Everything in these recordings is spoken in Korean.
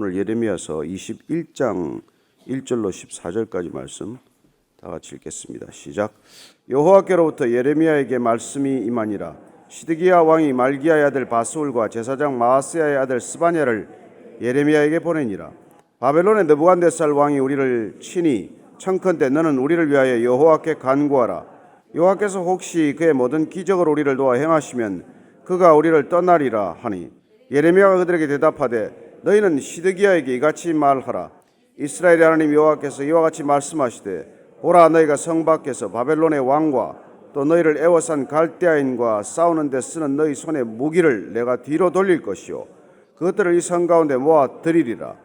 오늘 예레미야서 21장 1절로 14절까지 말씀 다 같이 읽겠습니다. 시작. 여호와께로부터 예레미야에게 말씀이 임하니라. 시드기야 왕이 말기야의 아들 바스울과 제사장 마아스야의 아들 스바냐를 예레미야에게 보내니라. 바벨론의 느부갓네살 왕이 우리를 치니 청컨대 너는 우리를 위하여 여호와께 간구하라. 여호와께서 혹시 그의 모든 기적을 우리를 도와 행하시면 그가 우리를 떠나리라 하니, 예레미야가 그들에게 대답하되 너희는 시드기야에게 이같이 말하라. 이스라엘의 하나님 여호와께서 이와 같이 말씀하시되 보라, 너희가 성 밖에서 바벨론의 왕과 또 너희를 애워싼 갈대아인과 싸우는 데 쓰는 너희 손의 무기를 내가 뒤로 돌릴 것이요 그것들을 이 성 가운데 모아 드리리라.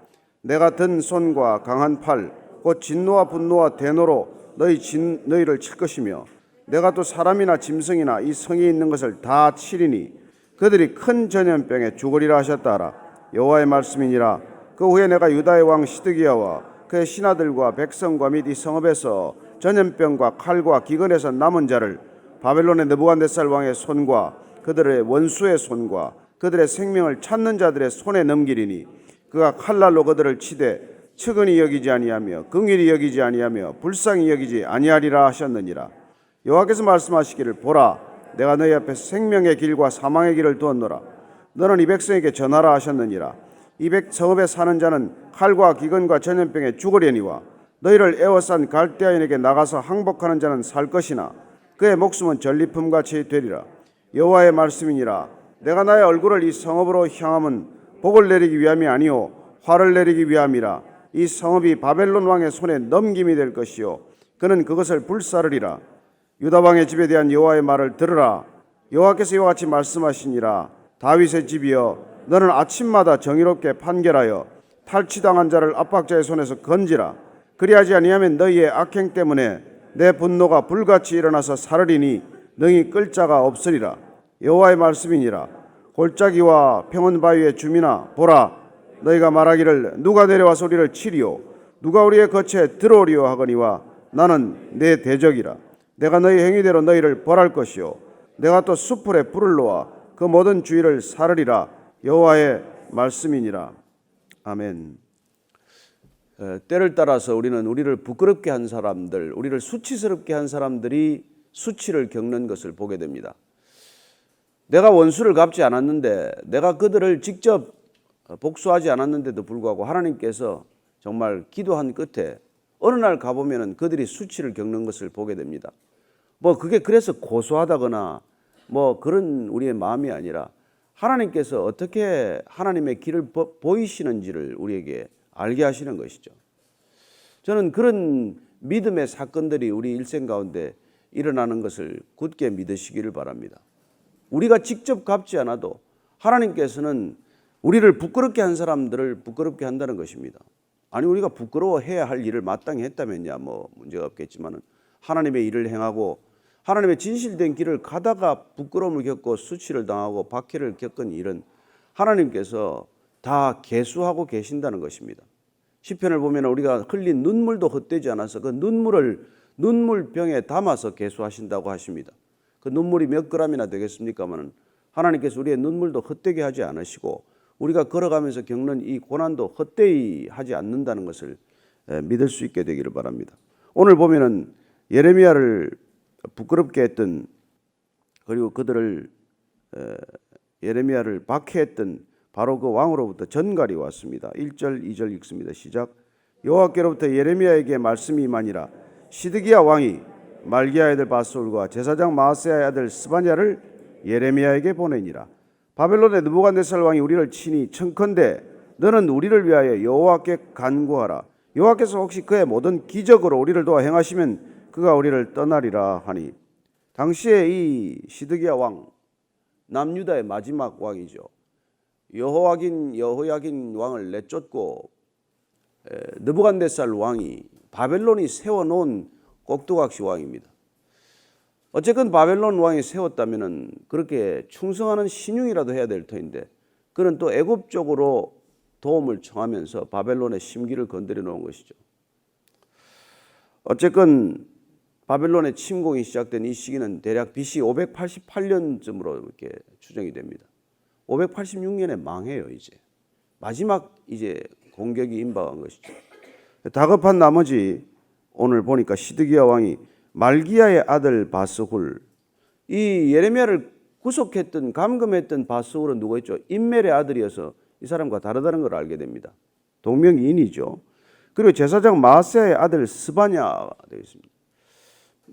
내가 든 손과 강한 팔 곧 진노와 분노와 대노로 너희를 칠 것이며 내가 또 사람이나 짐승이나 이 성에 있는 것을 다 치리니 그들이 큰 전염병에 죽으리라 하셨다 하라. 여호와의 말씀이니라. 그 후에 내가 유다의 왕 시드기야와 그의 신하들과 백성과 및 이 성읍에서 전염병과 칼과 기근에서 남은 자를 바벨론의 느부갓네살 왕의 손과 그들의 원수의 손과 그들의 생명을 찾는 자들의 손에 넘기리니 그가 칼날로 그들을 치되 측은히 여기지 아니하며 긍휼히 여기지 아니하며 불쌍히 여기지 아니하리라 하셨느니라. 여호와께서 말씀하시기를 보라, 내가 너희 앞에 생명의 길과 사망의 길을 두었노라. 너는 이 백성에게 전하라 하셨느니라. 이 성읍에 사는 자는 칼과 기근과 전염병에 죽으려니와 너희를 애워싼 갈대아인에게 나가서 항복하는 자는 살 것이나 그의 목숨은 전리품같이 되리라. 여호와의 말씀이니라. 내가 나의 얼굴을 이 성읍으로 향함은 복을 내리기 위함이 아니요 화를 내리기 위함이라. 이 성읍이 바벨론 왕의 손에 넘김이 될 것이요 그는 그것을 불사르리라. 유다 왕의 집에 대한 여호와의 말을 들으라. 여호와께서 이와 같이 말씀하시니라. 다윗의 집이여, 너는 아침마다 정의롭게 판결하여 탈취당한 자를 압박자의 손에서 건지라. 그리하지 아니하면 너희의 악행 때문에 내 분노가 불같이 일어나서 사르리니 능히 끌 자가 없으리라. 여호와의 말씀이니라. 골짜기와 평원바위의 주민아, 보라, 너희가 말하기를 누가 내려와서 우리를 치리요 누가 우리의 거처에 들어오리요 하거니와 나는 내 대적이라. 내가 너희 행위대로 너희를 벌할 것이요 내가 또 숯불에 불을 놓아 그 모든 주위를 사르리라. 여호와의 말씀이니라. 아멘. 때를 따라서 우리는 우리를 부끄럽게 한 사람들, 우리를 수치스럽게 한 사람들이 수치를 겪는 것을 보게 됩니다. 내가 원수를 갚지 않았는데, 내가 그들을 직접 복수하지 않았는데도 불구하고 하나님께서 정말 기도한 끝에 어느 날 가보면 그들이 수치를 겪는 것을 보게 됩니다. 그게 그래서 고소하다거나 그런 우리의 마음이 아니라 하나님께서 어떻게 하나님의 길을 보이시는지를 우리에게 알게 하시는 것이죠. 저는 그런 믿음의 사건들이 우리 일생 가운데 일어나는 것을 굳게 믿으시기를 바랍니다. 우리가 직접 갚지 않아도 하나님께서는 우리를 부끄럽게 한 사람들을 부끄럽게 한다는 것입니다. 아니, 우리가 부끄러워해야 할 일을 마땅히 했다면야 문제가 없겠지만 하나님의 일을 행하고 하나님의 진실된 길을 가다가 부끄러움을 겪고 수치를 당하고 박해를 겪은 일은 하나님께서 다 계수하고 계신다는 것입니다. 시편을 보면 우리가 흘린 눈물도 헛되지 않아서 그 눈물을 눈물병에 담아서 계수하신다고 하십니다. 그 눈물이 몇 그램이나 되겠습니까마는 하나님께서 우리의 눈물도 헛되게 하지 않으시고 우리가 걸어가면서 겪는 이 고난도 헛되이 하지 않는다는 것을 믿을 수 있게 되기를 바랍니다. 오늘 보면은 예레미야를 부끄럽게 했던, 그리고 그들을 예레미야를 박해했던 바로 그 왕으로부터 전갈이 왔습니다. 1절 2절 읽습니다. 시작. 여호와께로부터 예레미야에게 말씀이 임하니라. 시드기야 왕이 말기야의 아들 바스울과 제사장 마아스야의 아들 스바냐를 예레미야에게 보내니라. 바벨론의 느부갓네살 왕이 우리를 치니 청컨대 너는 우리를 위하여 여호와께 간구하라. 여호와께서 혹시 그의 모든 기적으로 우리를 도와 행하시면 그가 우리를 떠나리라 하니, 당시에 이 시드기야 왕, 남유다의 마지막 왕이죠. 여호야긴 왕을 내쫓고 느부갓네살 왕이 바벨론이 세워놓은 꼭두각시 왕입니다. 어쨌건 바벨론 왕이 세웠다면 그렇게 충성하는 신용이라도 해야 될 터인데 그는 또 애굽 쪽으로 도움을 청하면서 바벨론의 심기를 건드려 놓은 것이죠. 어쨌건 바벨론의 침공이 시작된 이 시기는 대략 BC 588년쯤으로 이렇게 추정이 됩니다. 586년에 망해요. 이제 마지막 공격이 임박한 것이죠. 다급한 나머지 오늘 보니까 시드기야 왕이 말기야의 아들 바스훌, 이 예레미야를 구속했던 감금했던 바스훌은 누구였죠? 인멜의 아들이어서 이 사람과 다르다는 걸 알게 됩니다. 동명이인이죠. 그리고 제사장 마아세야의 아들 스바냐가 되어 있습니다.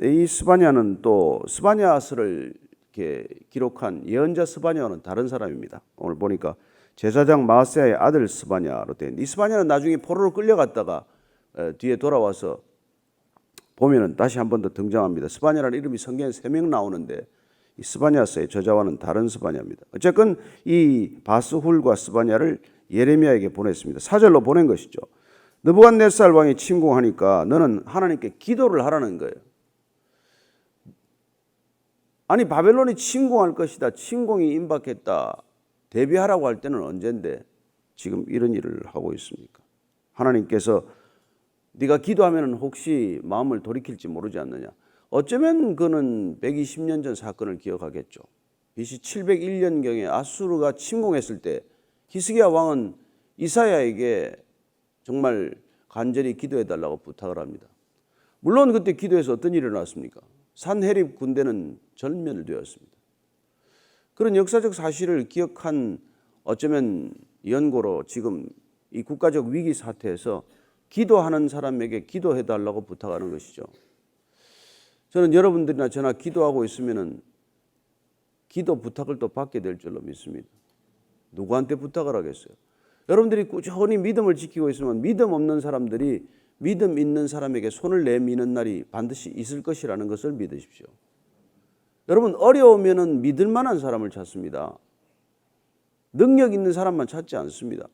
이 스바냐는 또 스바냐서를 이렇게 기록한 예언자 스바냐와는 다른 사람입니다. 오늘 보니까 제사장 마아세야의 아들 스바냐로 되어 있는데, 이 스바냐는 나중에 포로로 끌려갔다가 뒤에 돌아와서 보면은 다시 한 번 더 등장합니다. 스바냐라는 이름이 성경에 3명 나오는데 이 스바냐서의 저자와는 다른 스바냐입니다. 어쨌건 이 바스훌과 스바냐를 예레미야에게 보냈습니다. 사절로 보낸 것이죠. 느부갓네살 왕이 침공하니까 너는 하나님께 기도를 하라는 거예요. 아니, 바벨론이 침공할 것이다, 침공이 임박했다, 대비하라고 할 때는 언젠데 지금 이런 일을 하고 있습니까? 하나님께서 네가 기도하면 혹시 마음을 돌이킬지 모르지 않느냐. 어쩌면 그는 120년 전 사건을 기억하겠죠. BC 701년경에 아수르가 침공했을 때 히스기야 왕은 이사야에게 정말 간절히 기도해달라고 부탁을 합니다. 물론 그때 기도해서 어떤 일이 일어났습니까? 산헤립 군대는 절멸되었습니다. 그런 역사적 사실을 기억한 어쩌면 연고로 지금 이 국가적 위기 사태에서 기도하는 사람에게 기도해달라고 부탁하는 것이죠. 저는 여러분들이나 저나 기도하고 있으면은 기도 부탁을 또 받게 될 줄로 믿습니다. 누구한테 부탁을 하겠어요? 여러분들이 꾸준히 믿음을 지키고 있으면 믿음 없는 사람들이 믿음 있는 사람에게 손을 내미는 날이 반드시 있을 것이라는 것을 믿으십시오. 여러분, 어려우면은 믿을 만한 사람을 찾습니다. 능력 있는 사람만 찾지 않습니다.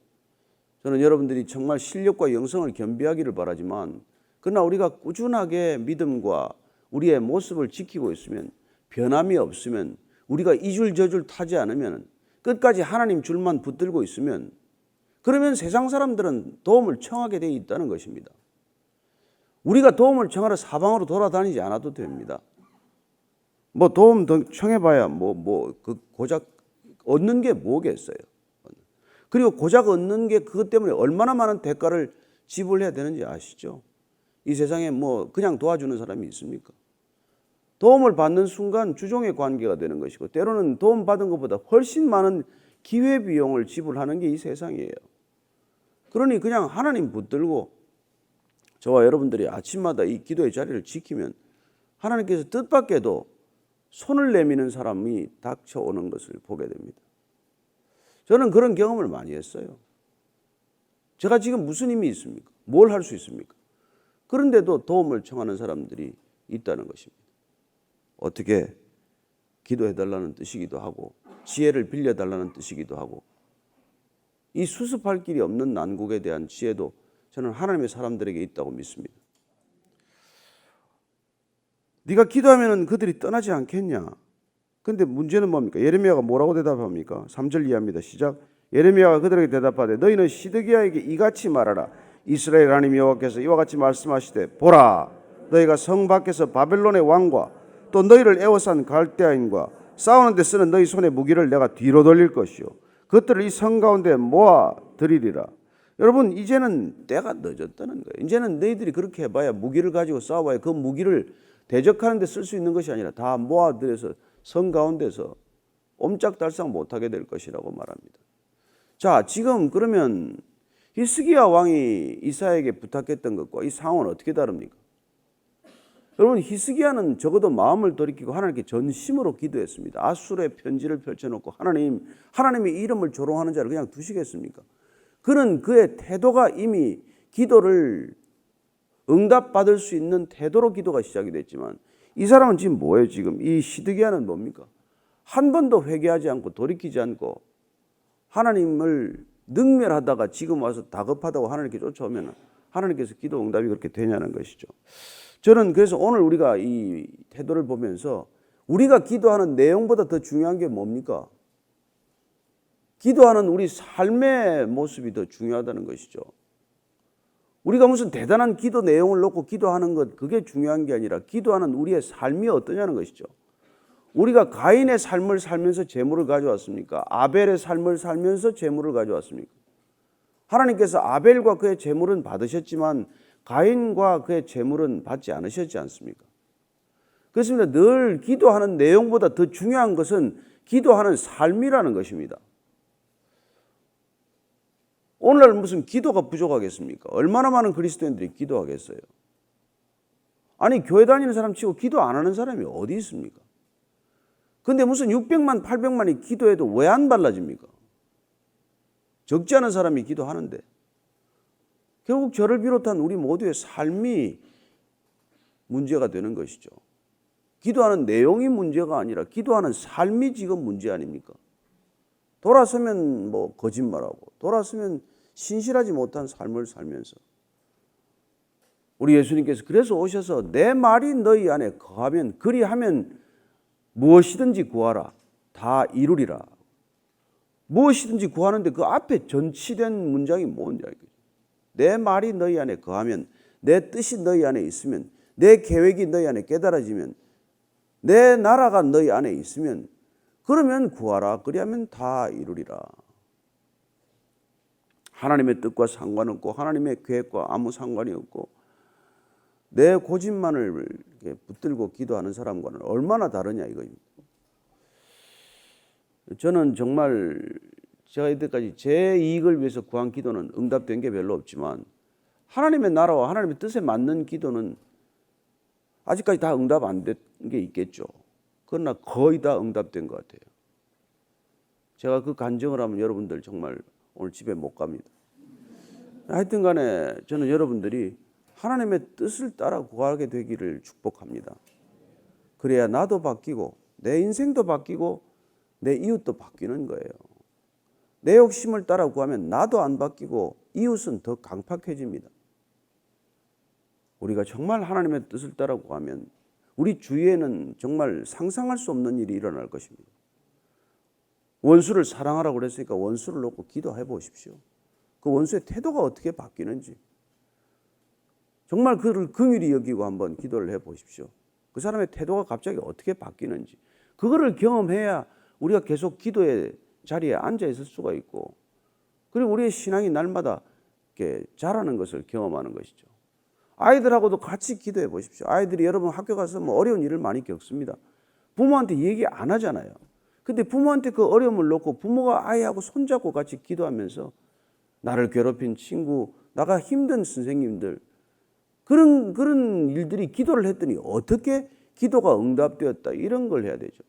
저는 여러분들이 정말 실력과 영성을 겸비하기를 바라지만, 그러나 우리가 꾸준하게 믿음과 우리의 모습을 지키고 있으면, 변함이 없으면, 우리가 이줄 저줄 타지 않으면, 끝까지 하나님 줄만 붙들고 있으면, 그러면 세상 사람들은 도움을 청하게 되어 있다는 것입니다. 우리가 도움을 청하러 사방으로 돌아다니지 않아도 됩니다. 뭐 도움 청해봐야 그 고작 얻는 게 뭐겠어요. 그리고 고작 얻는 게 그것 때문에 얼마나 많은 대가를 지불해야 되는지 아시죠? 이 세상에 뭐 그냥 도와주는 사람이 있습니까? 도움을 받는 순간 주종의 관계가 되는 것이고, 때로는 도움 받은 것보다 훨씬 많은 기회비용을 지불하는 게 이 세상이에요. 그러니 그냥 하나님 붙들고 저와 여러분들이 아침마다 이 기도의 자리를 지키면 하나님께서 뜻밖에도 손을 내미는 사람이 닥쳐오는 것을 보게 됩니다. 저는 그런 경험을 많이 했어요. 제가 지금 무슨 힘이 있습니까? 뭘 할 수 있습니까? 그런데도 도움을 청하는 사람들이 있다는 것입니다. 어떻게 기도해달라는 뜻이기도 하고, 지혜를 빌려달라는 뜻이기도 하고, 이 수습할 길이 없는 난국에 대한 지혜도 저는 하나님의 사람들에게 있다고 믿습니다. 네가 기도하면 그들이 떠나지 않겠냐? 근데 문제는 뭡니까? 예레미야가 뭐라고 대답합니까? 3절 이하입니다. 시작. 예레미야가 그들에게 대답하되 너희는 시드기야에게 이같이 말하라. 이스라엘 하나님 여호와께서 이와 같이 말씀하시되 보라, 너희가 성 밖에서 바벨론의 왕과 또 너희를 애워싼 갈대아인과 싸우는 데 쓰는 너희 손의 무기를 내가 뒤로 돌릴 것이요 그것들을 이 성 가운데 모아 드리리라. 여러분, 이제는 때가 늦었다는 거예요. 이제는 너희들이 그렇게 해봐야, 무기를 가지고 싸워봐야 그 무기를 대적하는 데 쓸 수 있는 것이 아니라 다 모아들여서 성 가운데서 옴짝달싹 못하게 될 것이라고 말합니다. 자, 지금 그러면 히스기야 왕이 이사야에게 부탁했던 것과 이 상황은 어떻게 다릅니까? 여러분, 히스기야는 적어도 마음을 돌이키고 하나님께 전심으로 기도했습니다. 아수르의 편지를 펼쳐놓고 하나님의 이름을 조롱하는 자를 그냥 두시겠습니까? 그는 그의 태도가 이미 기도를 응답받을 수 있는 태도로 기도가 시작이 됐지만, 이 사람은 지금 뭐예요? 지금 이 시드기야는 뭡니까? 한 번도 회개하지 않고 돌이키지 않고 하나님을 능멸하다가 지금 와서 다급하다고 하나님께 쫓아오면 하나님께서 기도 응답이 그렇게 되냐는 것이죠. 저는 그래서 오늘 우리가 이 태도를 보면서 우리가 기도하는 내용보다 더 중요한 게 뭡니까? 기도하는 우리 삶의 모습이 더 중요하다는 것이죠. 우리가 무슨 대단한 기도 내용을 놓고 기도하는 것, 그게 중요한 게 아니라 기도하는 우리의 삶이 어떠냐는 것이죠. 우리가 가인의 삶을 살면서 재물을 가져왔습니까? 아벨의 삶을 살면서 재물을 가져왔습니까? 하나님께서 아벨과 그의 제물은 받으셨지만 가인과 그의 제물은 받지 않으셨지 않습니까? 그렇습니다. 늘 기도하는 내용보다 더 중요한 것은 기도하는 삶이라는 것입니다. 오늘날 무슨 기도가 부족하겠습니까? 얼마나 많은 그리스도인들이 기도하겠어요? 아니, 교회 다니는 사람 치고 기도 안 하는 사람이 어디 있습니까? 근데 무슨 600만, 800만이 기도해도 왜 안 달라집니까? 적지 않은 사람이 기도하는데 결국 저를 비롯한 우리 모두의 삶이 문제가 되는 것이죠. 기도하는 내용이 문제가 아니라 기도하는 삶이 지금 문제 아닙니까? 돌아서면 뭐 거짓말하고 돌아서면 신실하지 못한 삶을 살면서 우리 예수님께서 그래서 오셔서 내 말이 너희 안에 거하면 그리하면 무엇이든지 구하라 다 이루리라. 무엇이든지 구하는데 그 앞에 전치된 문장이 뭔지 알겠죠? 내 말이 너희 안에 거하면 내 뜻이 너희 안에 있으면 내 계획이 너희 안에 깨달아지면 내 나라가 너희 안에 있으면 그러면 구하라 그리하면 다 이루리라. 하나님의 뜻과 상관없고 하나님의 계획과 아무 상관이 없고 내 고집만을 붙들고 기도하는 사람과는 얼마나 다르냐 이거입니다. 저는 정말 제가 이때까지 제 이익을 위해서 구한 기도는 응답된 게 별로 없지만 하나님의 나라와 하나님의 뜻에 맞는 기도는 아직까지 다 응답 안 된 게 있겠죠. 그러나 거의 다 응답된 것 같아요. 제가 그 간증을 하면 여러분들 정말 오늘 집에 못 갑니다. 하여튼 간에 저는 여러분들이 하나님의 뜻을 따라 구하게 되기를 축복합니다. 그래야 나도 바뀌고 내 인생도 바뀌고 내 이웃도 바뀌는 거예요. 내 욕심을 따라 구하면 나도 안 바뀌고 이웃은 더 강팍해집니다. 우리가 정말 하나님의 뜻을 따라 구하면 우리 주위에는 정말 상상할 수 없는 일이 일어날 것입니다. 원수를 사랑하라고 그랬으니까 원수를 놓고 기도해 보십시오. 그 원수의 태도가 어떻게 바뀌는지 정말 그를 긍휼히 여기고 한번 기도를 해 보십시오. 그 사람의 태도가 갑자기 어떻게 바뀌는지 그거를 경험해야 우리가 계속 기도의 자리에 앉아 있을 수가 있고 그리고 우리의 신앙이 날마다 이렇게 자라는 것을 경험하는 것이죠. 아이들하고도 같이 기도해 보십시오. 아이들이 여러분 학교 가서 뭐 어려운 일을 많이 겪습니다. 부모한테 얘기 안 하잖아요. 근데 부모한테 그 어려움을 놓고 부모가 아이하고 손잡고 같이 기도하면서 나를 괴롭힌 친구, 나가 힘든 선생님들 그런 일들이 기도를 했더니 어떻게 기도가 응답되었다 이런 걸 해야 되죠.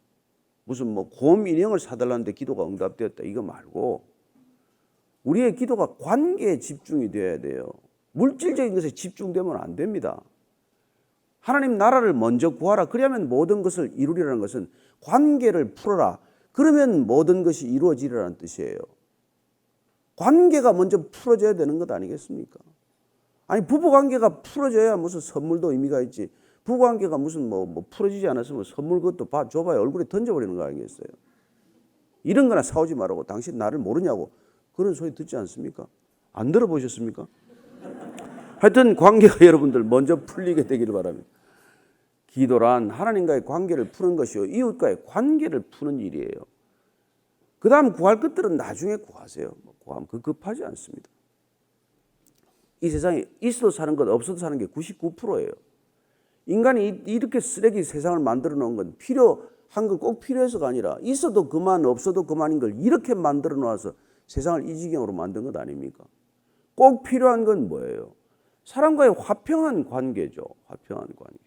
무슨 뭐 곰 인형을 사달라는데 기도가 응답되었다 이거 말고 우리의 기도가 관계에 집중이 되어야 돼요. 물질적인 것에 집중되면 안 됩니다. 하나님 나라를 먼저 구하라. 그러면 모든 것을 이루리라는 것은 관계를 풀어라. 그러면 모든 것이 이루어지리라는 뜻이에요. 관계가 먼저 풀어져야 되는 것 아니겠습니까? 아니 부부관계가 풀어져야 무슨 선물도 의미가 있지. 부부관계가 무슨 뭐 풀어지지 않았으면 선물 그것도 줘봐야 얼굴에 던져버리는 거 아니겠어요? 이런 거나 사오지 말라고. 당신 나를 모르냐고. 그런 소리 듣지 않습니까? 안 들어보셨습니까? 하여튼 관계가 여러분들 먼저 풀리게 되기를 바랍니다. 기도란 하나님과의 관계를 푸는 것이요 이웃과의 관계를 푸는 일이에요. 그 다음 구할 것들은 나중에 구하세요. 구하면 급하지 않습니다. 이 세상에 있어도 사는 것 없어도 사는 게 99%예요. 인간이 이렇게 쓰레기 세상을 만들어 놓은 건 필요한 건 꼭 필요해서가 아니라 있어도 그만 없어도 그만인 걸 이렇게 만들어 놓아서 세상을 이 지경으로 만든 것 아닙니까? 꼭 필요한 건 뭐예요? 사람과의 화평한 관계죠. 화평한 관계.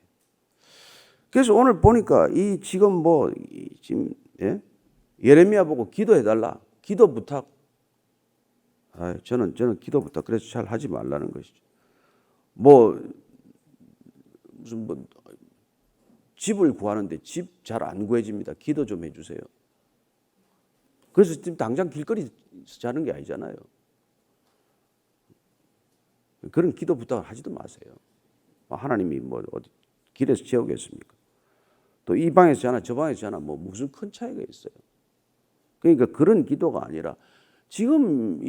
그래서 오늘 보니까 이 지금 지금 예레미야 보고 기도해달라. 기도 부탁. 저는 기도 부탁. 그래서 잘 하지 말라는 것이죠. 무슨 집을 구하는데 집 잘 안 구해집니다. 기도 좀 해주세요. 그래서 지금 당장 길거리에서 자는 게 아니잖아요. 그런 기도 부탁을 하지도 마세요. 하나님이 어디 길에서 재우겠습니까? 또 이 방에서 자나 저 방에서 자나 무슨 큰 차이가 있어요. 그러니까 그런 기도가 아니라 지금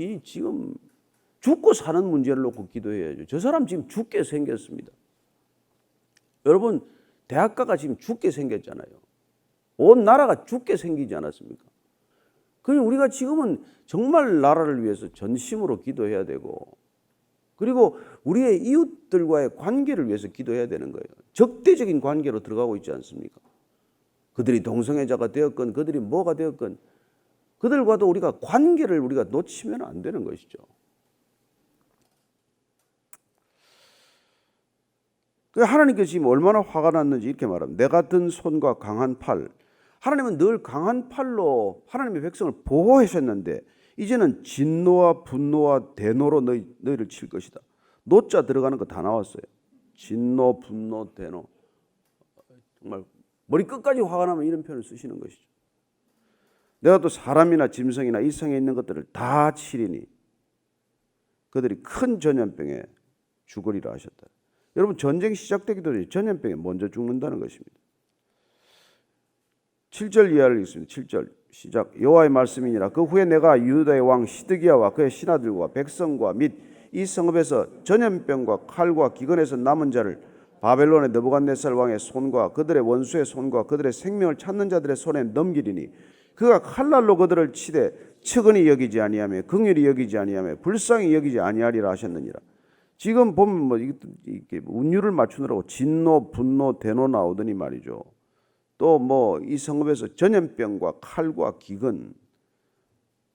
죽고 사는 문제를 놓고 기도해야죠. 저 사람 지금 죽게 생겼습니다. 여러분 대학가가 지금 죽게 생겼잖아요. 온 나라가 죽게 생기지 않았습니까? 그러니 우리가 지금은 정말 나라를 위해서 전심으로 기도해야 되고, 그리고 우리의 이웃들과의 관계를 위해서 기도해야 되는 거예요. 적대적인 관계로 들어가고 있지 않습니까? 그들이 동성애자가 되었건 그들이 뭐가 되었건 그들과도 우리가 관계를 우리가 놓치면 안 되는 것이죠. 하나님께서 지금 얼마나 화가 났는지 이렇게 말합니다. 내 같은 손과 강한 팔. 하나님은 늘 강한 팔로 하나님의 백성을 보호하셨는데 이제는 진노와 분노와 대노로 너희를 칠 것이다. 노자 들어가는 거 다 나왔어요. 진노, 분노, 대노. 정말 머리 끝까지 화가 나면 이런 표현을 쓰시는 것이죠. 내가 또 사람이나 짐승이나 이 성에 있는 것들을 다 치리니 그들이 큰 전염병에 죽으리라 하셨다. 여러분, 전쟁이 시작되기도 전에 전염병에 먼저 죽는다는 것입니다. 7절 이하를 읽습니다. 7절 시작. 여호와의 말씀이니라. 그 후에 내가 유다의 왕 시드기야와 그의 신하들과 백성과 및 이 성읍에서 전염병과 칼과 기근에서 남은 자를 바벨론의 느부갓네살 왕의 손과 그들의 원수의 손과 그들의 생명을 찾는 자들의 손에 넘기리니 그가 칼날로 그들을 치되 측은히 여기지 아니하며 긍휼히 여기지 아니하며 불쌍히 여기지 아니하리라 하셨느니라. 지금 보면 뭐 이렇게 운율을 맞추느라고 진노, 분노, 대노 나오더니 말이죠. 또 뭐 이 성읍에서 전염병과 칼과 기근,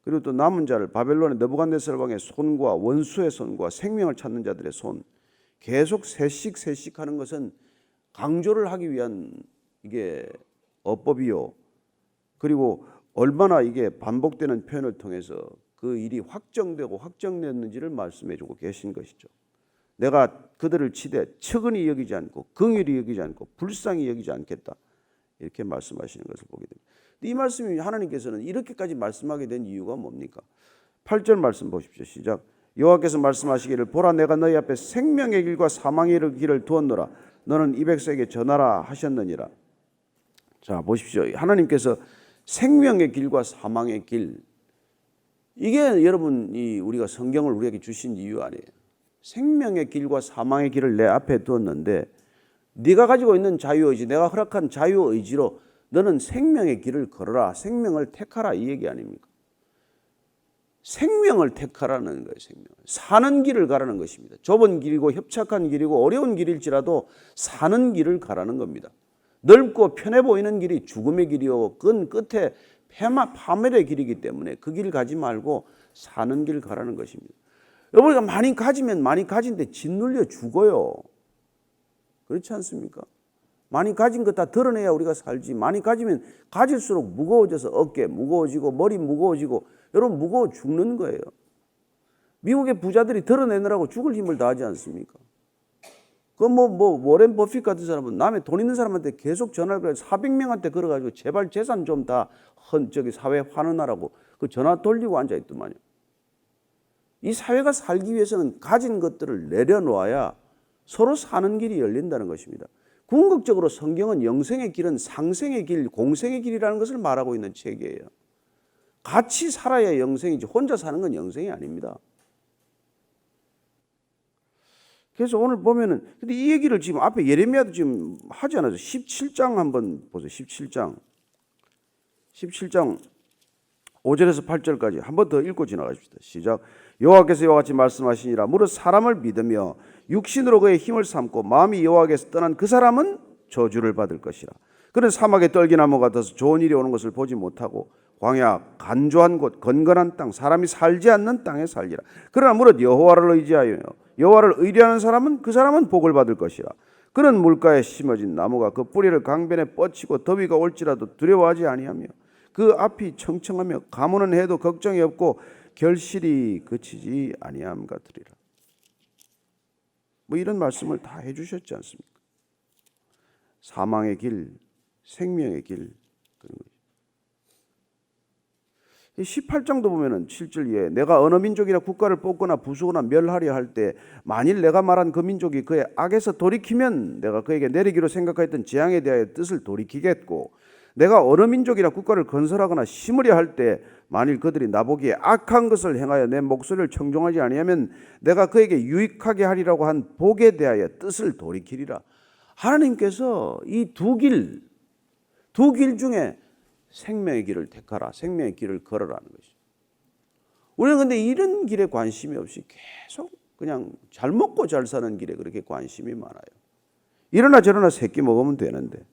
그리고 또 남은 자를 바벨론의 느부갓네살 왕의 손과 원수의 손과 생명을 찾는 자들의 손, 계속 세씩 하는 것은 강조를 하기 위한 이게 어법이요. 그리고 얼마나 이게 반복되는 표현을 통해서 그 일이 확정되고 확정됐는지를 말씀해 주고 계신 것이죠. 내가 그들을 치되 측은히 여기지 않고 긍휼히 여기지 않고 불쌍히 여기지 않겠다. 이렇게 말씀하시는 것을 보게 됩니다. 이 말씀이 하나님께서는 이렇게까지 말씀하게 된 이유가 뭡니까? 8절 말씀 보십시오. 시작. 여호와께서 말씀하시기를 보라 내가 너희 앞에 생명의 길과 사망의 길을 두었노라. 너는 이 백성에게 전하라 하셨느니라. 자, 보십시오. 하나님께서 생명의 길과 사망의 길, 이게 여러분 우리가 성경을 우리에게 주신 이유 아니에요. 생명의 길과 사망의 길을 내 앞에 두었는데 네가 가지고 있는 자유의지, 내가 허락한 자유의지로 너는 생명의 길을 걸어라, 생명을 택하라, 이 얘기 아닙니까? 생명을 택하라는 거예요. 생명. 사는 길을 가라는 것입니다. 좁은 길이고 협착한 길이고 어려운 길일지라도 사는 길을 가라는 겁니다. 넓고 편해 보이는 길이 죽음의 길이요, 그건 끝에 파멸의 길이기 때문에 그 길 가지 말고 사는 길 가라는 것입니다. 여러분이 많이 가지면 많이 가진데 짓눌려 죽어요. 그렇지 않습니까? 많이 가진 것 다 드러내야 우리가 살지. 많이 가지면 가질수록 무거워져서 어깨 무거워지고 머리 무거워지고 여러분 무거워 죽는 거예요. 미국의 부자들이 드러내느라고 죽을 힘을 다하지 않습니까? 그 워렌 버핏 같은 사람은 남의 돈 있는 사람한테 계속 전화를 걸어 400명한테 걸어가지고 제발 재산 좀 다 사회 환원하라고 그 전화 돌리고 앉아 있더만요. 이 사회가 살기 위해서는 가진 것들을 내려놓아야 서로 사는 길이 열린다는 것입니다. 궁극적으로 성경은 영생의 길은 상생의 길, 공생의 길이라는 것을 말하고 있는 책이에요. 같이 살아야 영생이지 혼자 사는 건 영생이 아닙니다. 그래서 오늘 보면은 근데 이 얘기를 지금 앞에 예레미야도 지금 하지 않아서 17장 한번 보세요. 17장 5절에서 8절까지 한 번 더 읽고 지나가십시다. 시작. 여호와께서 이와 같이 말씀하시니라. 무릇 사람을 믿으며 육신으로 그의 힘을 삼고 마음이 여호와께서 떠난 그 사람은 저주를 받을 것이라. 그는 사막의 떨기나무 같아서 좋은 일이 오는 것을 보지 못하고 광야 간조한 곳 건건한 땅 사람이 살지 않는 땅에 살리라. 그러나 무릇 여호와를 의지하여 여호와를 의뢰하는 사람은 그 사람은 복을 받을 것이라. 그는 물가에 심어진 나무가 그 뿌리를 강변에 뻗치고 더위가 올지라도 두려워하지 아니하며 그 앞이 청청하며 가무는 해도 걱정이 없고 결실이 그치지 아니함 같으리라. 뭐 이런 말씀을 다 해주셨지 않습니까? 사망의 길, 생명의 길 그런 거죠. 18장도 보면은 7절 이에 내가 어느 민족이나 국가를 뽑거나 부수거나 멸하려 할 때 만일 내가 말한 그 민족이 그의 악에서 돌이키면 내가 그에게 내리기로 생각하였던 재앙에 대하여 뜻을 돌이키겠고 내가 어느 민족이나 국가를 건설하거나 심으려 할 때 만일 그들이 나보기에 악한 것을 행하여 내 목소리를 청종하지 아니하면 내가 그에게 유익하게 하리라고 한 복에 대하여 뜻을 돌이키리라. 하나님께서 이 두 길 중에 생명의 길을 택하라. 생명의 길을 걸어라는 것이죠. 우리는 근데 이런 길에 관심이 없이 계속 그냥 잘 먹고 잘 사는 길에 그렇게 관심이 많아요. 이러나 저러나 새끼 먹으면 되는데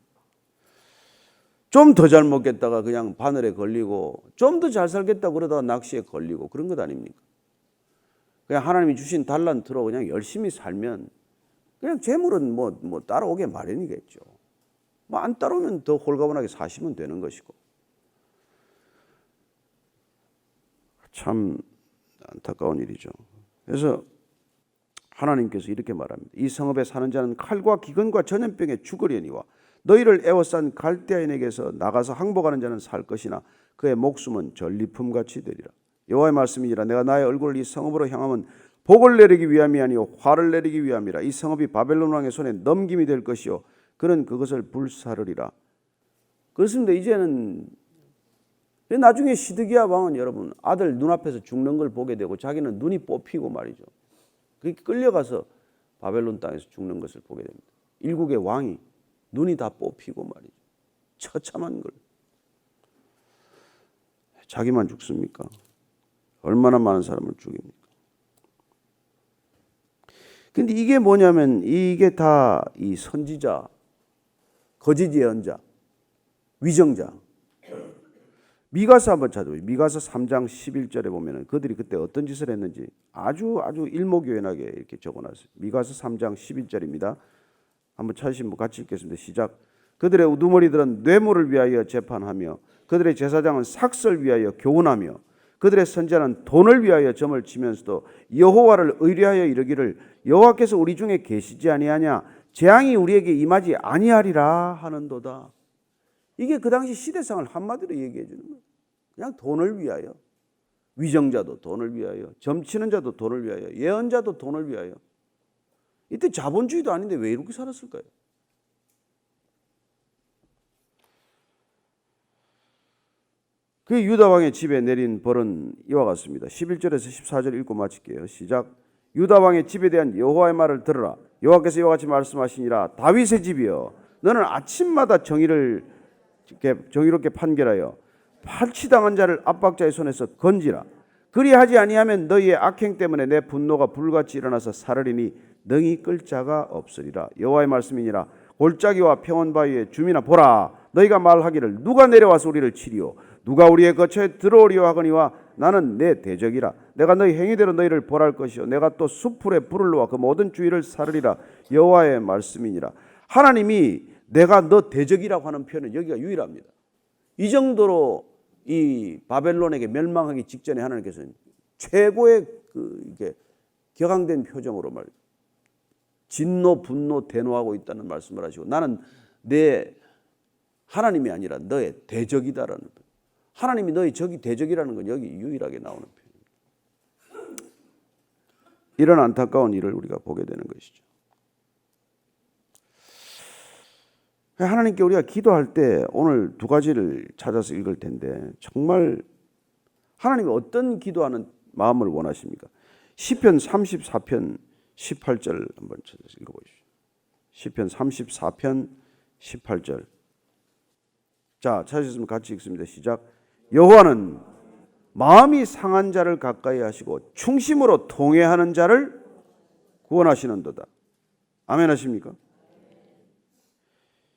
좀 더 잘 먹겠다가 그냥 바늘에 걸리고 좀 더 잘 살겠다 그러다가 낚시에 걸리고 그런 것 아닙니까? 그냥 하나님이 주신 달란트로 그냥 열심히 살면 그냥 재물은 뭐 따라오게 마련이겠죠. 뭐 안 따라오면 더 홀가분하게 사시면 되는 것이고. 참 안타까운 일이죠. 그래서 하나님께서 이렇게 말합니다. 이 성읍에 사는 자는 칼과 기근과 전염병에 죽으려니와 너희를 애워싼 갈대아인에게서 나가서 항복하는 자는 살 것이나 그의 목숨은 전리품같이 되리라. 여호와의 말씀이니라. 내가 나의 얼굴을 이 성읍으로 향하면 복을 내리기 위함이 아니요 화를 내리기 위함이라. 이 성읍이 바벨론 왕의 손에 넘김이 될 것이요 그는 그것을 불사르리라. 그렇습니다. 이제는 나중에 시드기야 왕은 여러분 아들 눈앞에서 죽는 걸 보게 되고 자기는 눈이 뽑히고 말이죠. 그렇게 끌려가서 바벨론 땅에서 죽는 것을 보게 됩니다. 일국의 왕이 눈이 다 뽑히고 말이죠. 처참한 걸. 자기만 죽습니까? 얼마나 많은 사람을 죽입니까? 근데 이게 뭐냐면 이게 다 이 선지자, 거짓 예언자, 위정자. 미가서 한번 찾아보세요. 미가서 3장 11절에 보면은 그들이 그때 어떤 짓을 했는지 아주 일목요연하게 이렇게 적어놨어요. 미가서 3장 11절입니다. 한번 찾으시면 같이 읽겠습니다. 시작. 그들의 우두머리들은 뇌물을 위하여 재판하며 그들의 제사장은 삭설 위하여 교훈하며 그들의 선지자는 돈을 위하여 점을 치면서도 여호와를 의뢰하여 이르기를 여호와께서 우리 중에 계시지 아니하냐 재앙이 우리에게 임하지 아니하리라 하는도다. 이게 그 당시 시대상을 한마디로 얘기해 주는 거예요. 그냥 돈을 위하여. 위정자도 돈을 위하여, 점치는 자도 돈을 위하여, 예언자도 돈을 위하여. 이때 자본주의도 아닌데 왜 이렇게 살았을까요? 그 유다 왕의 집에 내린 벌은 이와 같습니다. 11절에서 14절 읽고 마칠게요. 시작. 유다 왕의 집에 대한 여호와의 말을 들으라. 여호와께서 이와 같이 말씀하시니라. 다윗의 집이여 너는 아침마다 정의롭게 판결하여 팔취당한 자를 압박자의 손에서 건지라. 그리하지 아니하면 너희의 악행 때문에 내 분노가 불같이 일어나서 사르리니 능히 끌 자가 없으리라. 여호와의 말씀이니라. 골짜기와 평원바위의 주민아 보라. 너희가 말하기를 누가 내려와서 우리를 치리오 누가 우리의 거처에 들어오리오 하거니와 나는 내 대적이라. 내가 너희 행위대로 너희를 벌할 것이요 내가 또 숲풀에 불을 놓아 그 모든 주위를 사르리라. 여호와의 말씀이니라. 하나님이 내가 너 대적이라고 하는 표현은 여기가 유일합니다. 이 정도로 이 바벨론에게 멸망하기 직전에 하나님께서는 최고의 이게 격앙된 표정으로 진노, 분노, 대노하고 있다는 말씀을 하시고 나는 내 하나님이 아니라 너의 대적이다라는 것. 하나님이 너의 적이 대적이라는 건 여기 유일하게 나오는 표현입니다. 이런 안타까운 일을 우리가 보게 되는 것이죠. 하나님께 우리가 기도할 때 오늘 두 가지를 찾아서 읽을 텐데 정말 하나님이 어떤 기도하는 마음을 원하십니까? 시편 34편 18절 한번 찾아서 읽어보십시오. 시편 34편 18절. 자, 찾으셨으면 같이 읽습니다. 시작. 여호와는 마음이 상한 자를 가까이 하시고 충심으로 통회하는 자를 구원하시는도다. 아멘 하십니까?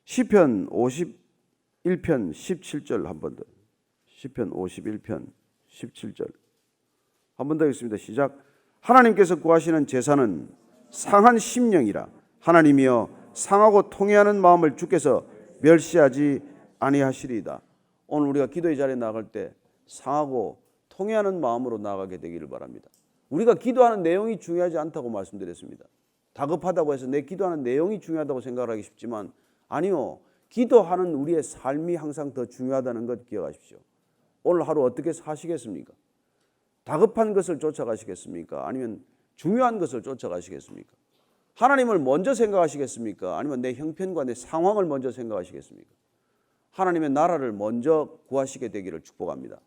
시편 51편 17절 한 번 더. 시편 51편 17절. 한 번 더 읽습니다. 시작. 하나님께서 구하시는 제사는 상한 심령이라. 하나님이여 상하고 통회하는 마음을 주께서 멸시하지 아니하시리이다. 오늘 우리가 기도의 자리에 나갈 때 상하고 통회하는 마음으로 나가게 되기를 바랍니다. 우리가 기도하는 내용이 중요하지 않다고 말씀드렸습니다. 다급하다고 해서 내 기도하는 내용이 중요하다고 생각하기 쉽지만 아니요. 기도하는 우리의 삶이 항상 더 중요하다는 것 기억하십시오. 오늘 하루 어떻게 사시겠습니까? 다급한 것을 쫓아가시겠습니까? 아니면 중요한 것을 쫓아가시겠습니까? 하나님을 먼저 생각하시겠습니까? 아니면 내 형편과 내 상황을 먼저 생각하시겠습니까? 하나님의 나라를 먼저 구하시게 되기를 축복합니다.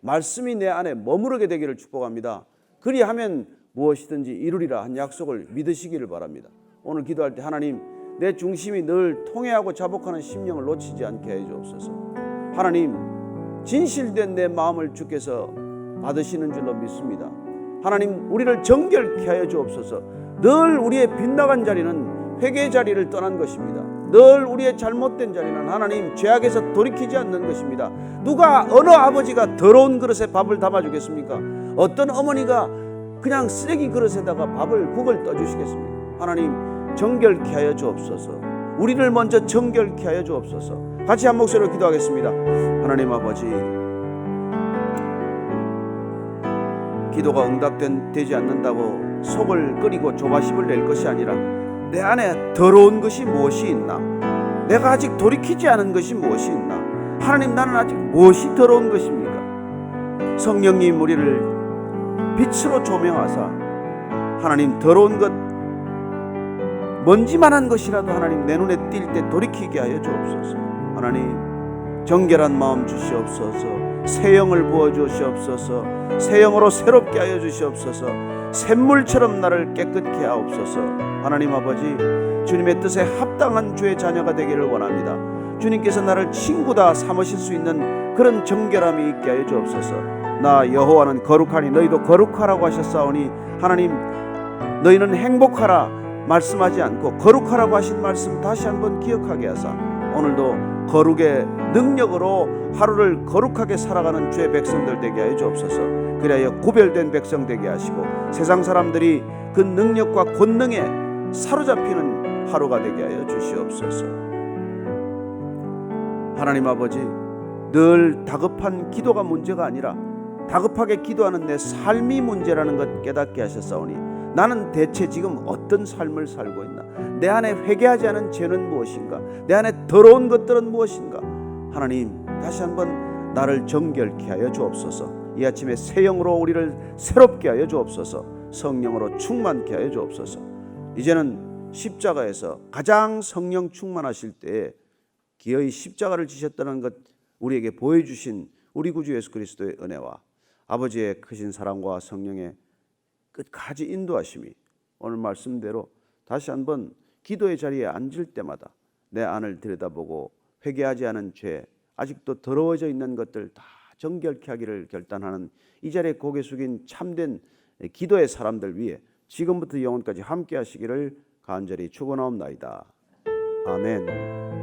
말씀이 내 안에 머무르게 되기를 축복합니다. 그리하면 무엇이든지 이루리라 한 약속을 믿으시기를 바랍니다. 오늘 기도할 때 하나님 내 중심이 늘 통회하고 자복하는 심령을 놓치지 않게 해 주옵소서. 하나님 진실된 내 마음을 주께서 받으시는 줄로 믿습니다. 하나님, 우리를 정결케 하여 주옵소서. 늘 우리의 빗나간 자리는 회개의 자리를 떠난 것입니다. 늘 우리의 잘못된 자리는 하나님 죄악에서 돌이키지 않는 것입니다. 누가 어느 아버지가 더러운 그릇에 밥을 담아주겠습니까? 어떤 어머니가 그냥 쓰레기 그릇에다가 국을 떠주시겠습니까? 하나님, 정결케 하여 주옵소서. 우리를 먼저 정결케 하여 주옵소서. 같이 한 목소리로 기도하겠습니다. 하나님 아버지, 기도가 응답되지 않는다고 속을 끓이고 조바심을 낼 것이 아니라 내 안에 더러운 것이 무엇이 있나? 내가 아직 돌이키지 않은 것이 무엇이 있나? 하나님, 나는 아직 무엇이 더러운 것입니까? 성령님, 우리를 빛으로 조명하사 하나님, 더러운 것 먼지만한 것이라도 하나님 내 눈에 띌 때 돌이키게 하여 주옵소서. 하나님, 정결한 마음 주시옵소서. 새 영을 부어 주시옵소서. 새 영으로 새롭게 하여 주시옵소서. 샘물처럼 나를 깨끗게 하옵소서. 하나님 아버지, 주님의 뜻에 합당한 주의 자녀가 되기를 원합니다. 주님께서 나를 친구다 삼으실 수 있는 그런 정결함이 있게 하여 주옵소서. 나 여호와는 거룩하니 너희도 거룩하라고 하셨사오니 하나님, 너희는 행복하라 말씀하지 않고 거룩하라고 하신 말씀 다시 한번 기억하게 하사 오늘도 거룩의 능력으로 하루를 거룩하게 살아가는 주의 백성들 되게 하여 주옵소서. 그리하여 구별된 백성 되게 하시고 세상 사람들이 그 능력과 권능에 사로잡히는 하루가 되게 하여 주시옵소서. 하나님 아버지, 늘 다급한 기도가 문제가 아니라 다급하게 기도하는 내 삶이 문제라는 것 깨닫게 하셨사오니 나는 대체 지금 어떤 삶을 살고 있나? 내 안에 회개하지 않은 죄는 무엇인가? 내 안에 더러운 것들은 무엇인가? 하나님, 다시 한번 나를 정결케 하여 주옵소서. 이 아침에 새 영으로 우리를 새롭게 하여 주옵소서. 성령으로 충만케 하여 주옵소서. 이제는 십자가에서 가장 성령 충만하실 때에 기어이 십자가를 지셨다는 것 우리에게 보여주신 우리 구주 예수 그리스도의 은혜와 아버지의 크신 사랑과 성령의 끝까지 인도하심이 오늘 말씀대로 다시 한번 기도의 자리에 앉을 때마다 내 안을 들여다보고 회개하지 않은 죄, 아직도 더러워져 있는 것들 다 정결케 하기를 결단하는 이 자리에 고개 숙인 참된 기도의 사람들 위해 지금부터 영원까지 함께 하시기를 간절히 축원하옵나이다. 아멘.